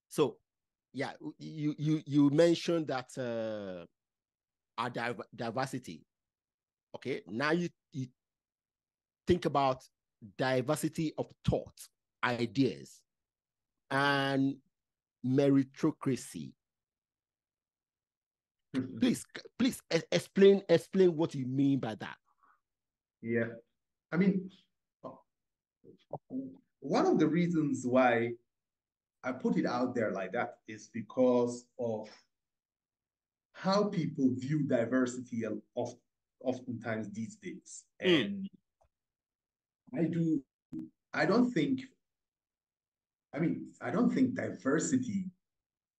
So, yeah, you mentioned that our diversity. Okay, now you think about diversity of thought, ideas, and meritocracy. Please explain what you mean by that. Yeah, I mean, one of the reasons why I put it out there like that is because of how people view diversity of oftentimes these days. And I don't think, I don't think diversity,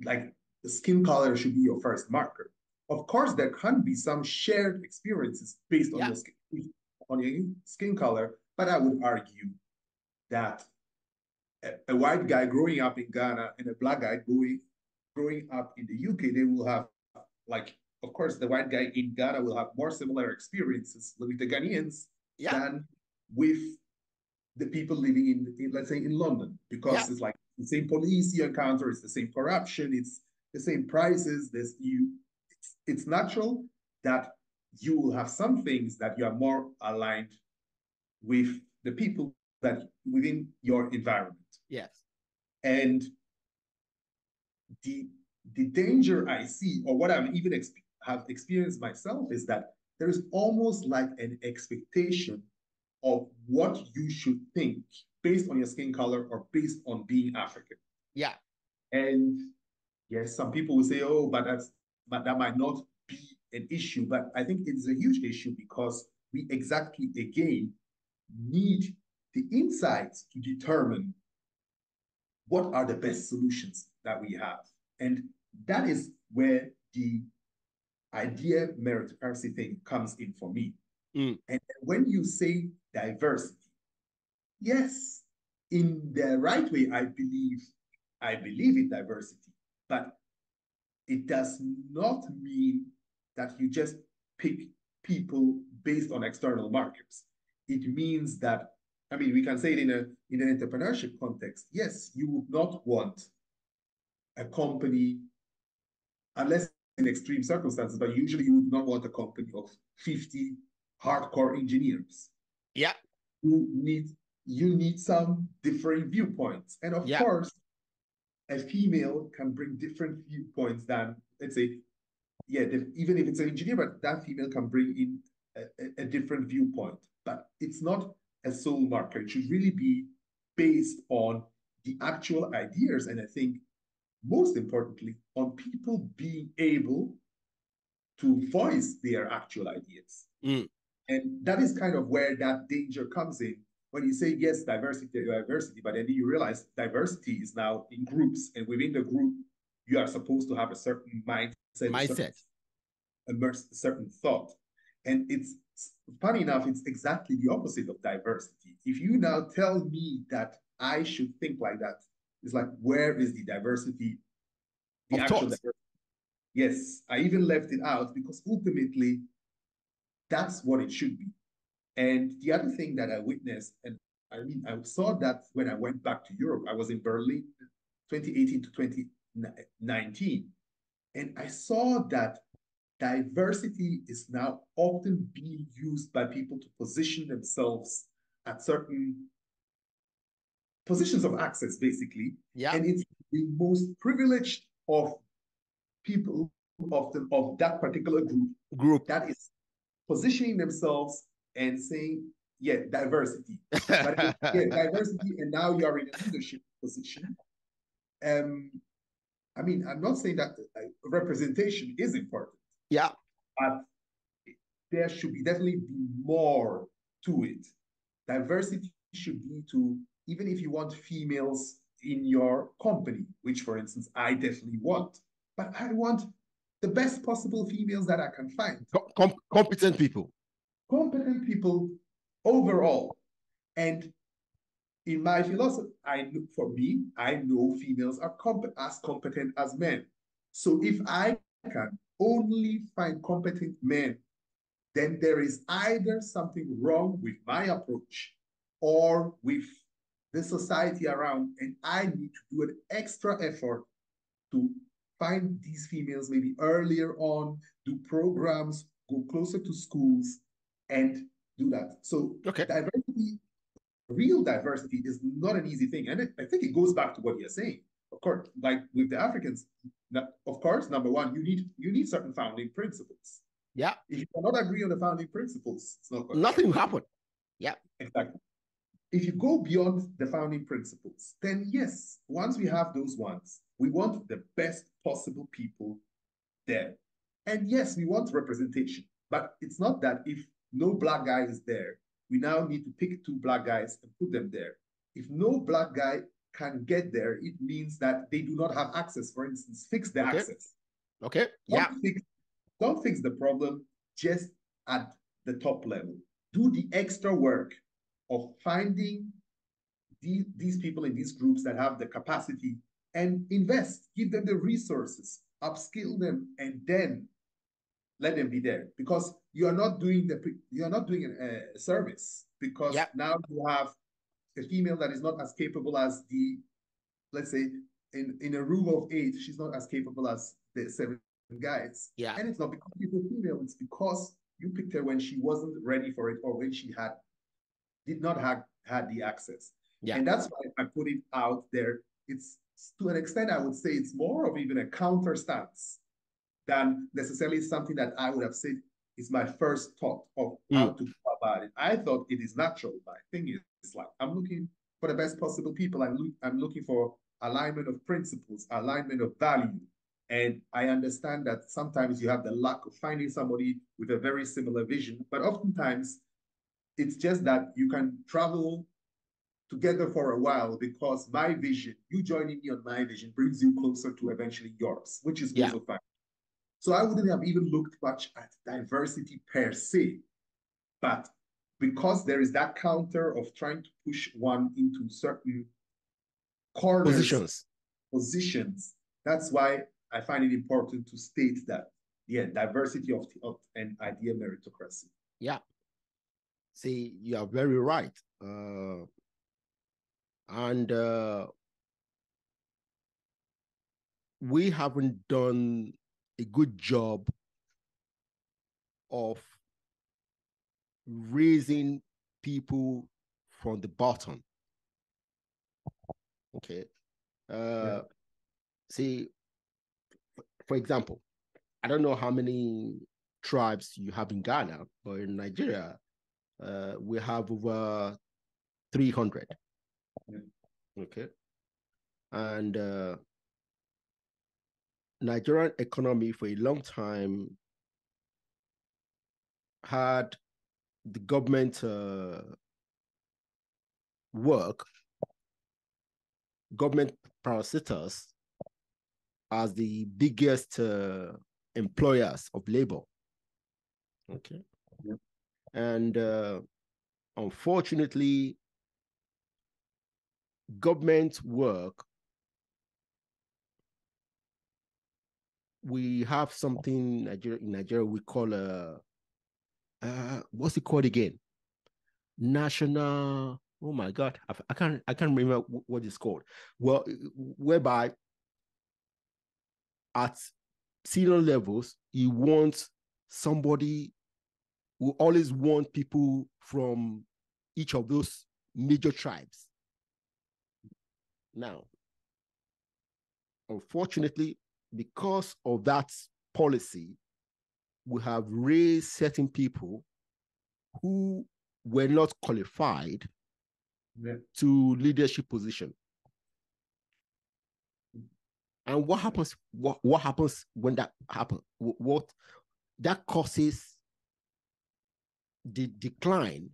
like the skin color should be your first marker. Of course, there can be some shared experiences based on your skin color, but I would argue that a white guy growing up in Ghana and a black guy growing up in the UK, they will have, like, of course, the white guy in Ghana will have more similar experiences with the Ghanaians than with the people living in let's say, in London, because it's like the same police you encounter, it's the same corruption, it's the same prices. It's natural that you will have some things that you are more aligned with the people that within your environment. Yes. And the danger I see, or what I've even have experienced myself, is that there is almost like an expectation of what you should think based on your skin color or based on being African. Yeah. And yes, some people will say, oh, but that might not be an issue. But I think it's a huge issue because we exactly, again, need the insights to determine what are the best solutions that we have. And that is where the idea meritocracy thing comes in for me. And when you say diversity, yes, in the right way, I believe in diversity, but it does not mean that you just pick people based on external markers. It means that, I mean, we can say it in an entrepreneurship context. Yes, you would not want a company, unless in extreme circumstances, but usually you would not want a company of 50 hardcore engineers. Yeah. You need some different viewpoints. And of course, a female can bring different viewpoints than, let's say, even if it's an engineer, but that female can bring in a different viewpoint. But it's not a sole marker. It should really be based on the actual ideas. And I think most importantly, on people being able to voice their actual ideas. And that is kind of where that danger comes in. When you say, yes, diversity, but then you realize diversity is now in groups, and within the group, you are supposed to have a certain mindset. A certain thought. And it's funny enough, it's exactly the opposite of diversity. If you now tell me that I should think like that, it's like, where is the diversity? The actual diversity. Yes, I even left it out because ultimately, that's what it should be. And the other thing that I witnessed, and I mean, I saw that when I went back to Europe. I was in Berlin 2018 to 2019. And I saw that diversity is now often being used by people to position themselves at certain positions of access, basically. Yeah. And it's the most privileged of people of that particular group that is positioning themselves and saying, yeah, diversity. But diversity, and now you are in a leadership position. I mean, I'm not saying that representation is important. Yeah. But there should definitely be more to it. Diversity should be to, even if you want females in your company, which, for instance, I definitely want, but I want the best possible females that I can find. Competent people. Competent people overall. And in my philosophy, I know females are as competent as men. So if I can only find competent men, then there is either something wrong with my approach or with the society around, and I need to do an extra effort to find these females maybe earlier on, do programs, go closer to schools, and do that. So diversity, real diversity is not an easy thing. And I think it goes back to what you're saying. Of course, like with the Africans, of course, number one, you need certain founding principles. Yeah. If you cannot agree on the founding principles, it's not going nothing will happen. Yeah. Exactly. If you go beyond the founding principles, then yes, once we have those ones, we want the best possible people there. And yes, we want representation, but it's not that if no black guy is there, we now need to pick 2 black guys and put them there. If no black guy can get there, it means that they do not have access. For instance, fix the access. Okay. Yeah. Don't fix the problem just at the top level. Do the extra work of finding these people in these groups that have the capacity and invest, give them the resources, upskill them, and then let them be there. Because you are not doing a service, because now you have a female that is not as capable as let's say in a room of 8, she's not as capable as the 7 guys. Yeah. And it's not because she's a female, it's because you picked her when she wasn't ready for it, or when she did not have had the access. Yeah. And that's why I put it out there. It's, to an extent, I would say it's more of even a counter stance than necessarily something that I would have said is my first thought of how to go about it. I thought it is natural. My thing is like, I'm looking for the best possible people. I'm looking for alignment of principles, alignment of value. And I understand that sometimes you have the luck of finding somebody with a very similar vision, but oftentimes it's just that you can travel together for a while, because my vision, you joining me on my vision, brings you closer to eventually yours, which is also fine. So I wouldn't have even looked much at diversity per se, but because there is that counter of trying to push one into certain corners, positions, that's why I find it important to state that, diversity of an idea meritocracy. Yeah. See, you are very right. And we haven't done a good job of raising people from the bottom. Okay. See, for example, I don't know how many tribes you have in Ghana, but in Nigeria, we have over 300. Okay. And Nigerian economy for a long time had the government government parasitas as the biggest employers of labor. Okay. Yeah. And unfortunately, government work, we have something in Nigeria we call what's it called again? National, oh my God, I can't remember what it's called. Well, whereby at senior levels, you want somebody who always want people from each of those major tribes. Now, unfortunately, because of that policy, we have raised certain people who were not qualified to leadership position. And what happens? What happens when that happens? What that causes the decline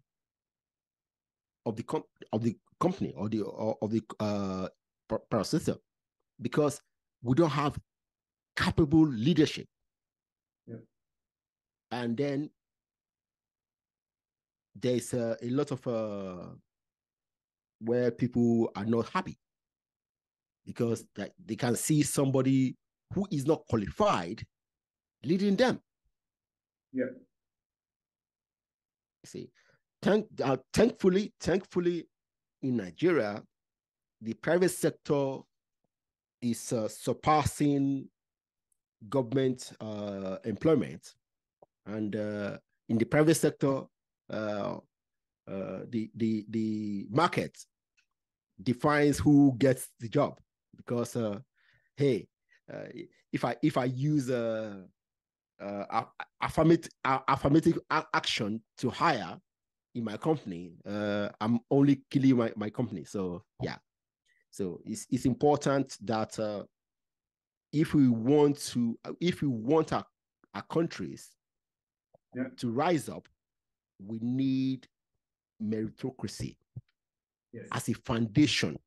of the company or the parasitic, because we don't have capable leadership. Yeah. And then there's a lot of where people are not happy because they can see somebody who is not qualified leading them. Yeah. See, thankfully, in Nigeria, the private sector is surpassing government employment, and in the private sector, the market defines who gets the job, because hey, if I use affirmative action to hire in my company, I'm only killing my company. So yeah, so it's important that if we want our countries to rise up, we need meritocracy as a foundation.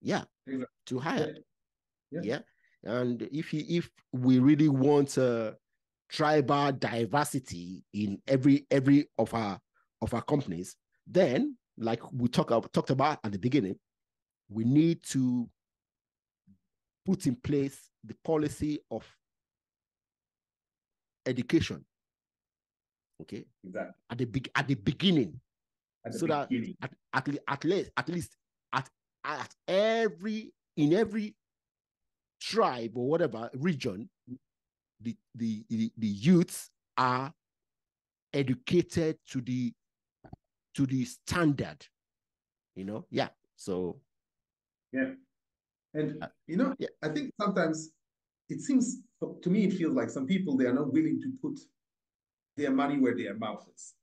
Exactly. To hire. And if we really want tribal diversity in every of our companies, then, like we talked about at the beginning, we need to put in place the policy of education. Okay. Exactly. At the beginning, at least in every tribe or whatever region, the youths are educated to the standard, so and I think sometimes it seems, to me, it feels like some people, they are not willing to put their money where their mouth is.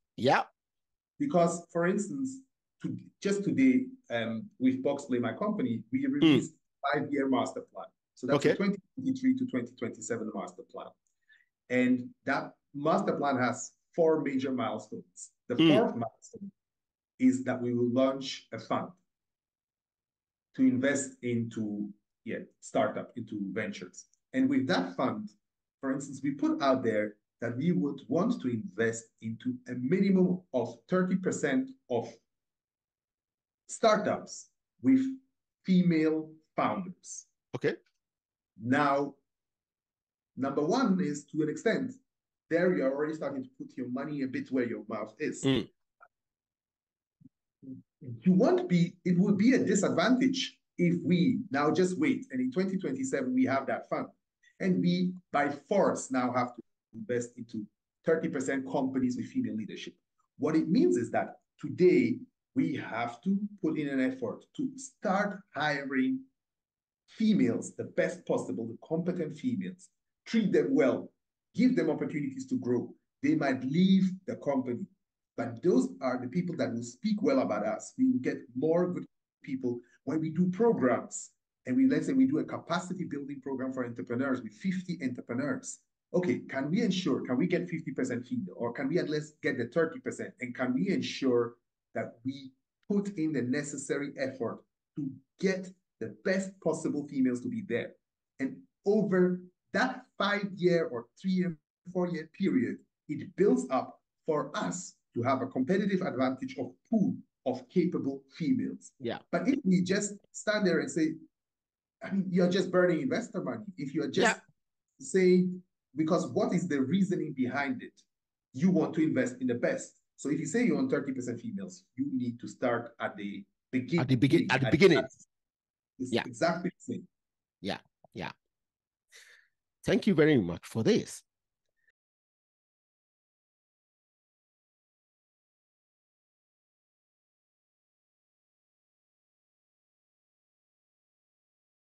Because, for instance, just today, with Boxplay, my company, we released 5-year master plan. So that's a 2023 to 2027 master plan. And that master plan has 4 major milestones. The 4th milestone is that we will launch a fund to invest into startup, into ventures. And with that fund, for instance, we put out there that we would want to invest into a minimum of 30% of startups with female founders. Okay. Now, number one is, to an extent, there you're already starting to put your money a bit where your mouth is. It would be a disadvantage if we now just wait, and in 2027 we have that fund, and we by force now have to invest into 30% companies with female leadership. What it means is that today we have to put in an effort to start hiring females, the best possible, the competent females, treat them well, give them opportunities to grow. They might leave the company, but those are the people that will speak well about us. We will get more good people when we do programs. And let's say we do a capacity building program for entrepreneurs with 50 entrepreneurs. Okay, can we get 50% female, or can we at least get the 30%? And can we ensure that we put in the necessary effort to get the best possible females to be there? And over that 5-year or 3-year, 4-year period, it builds up for us to have a competitive advantage of pool of capable females. But if we just stand there and say, I mean, you're just burning investor money. If you're just saying, because what is the reasoning behind it? You want to invest in the best. So if you say you want 30% females, you need to start at the beginning. At the beginning. It's exactly the same. Thank you very much for this.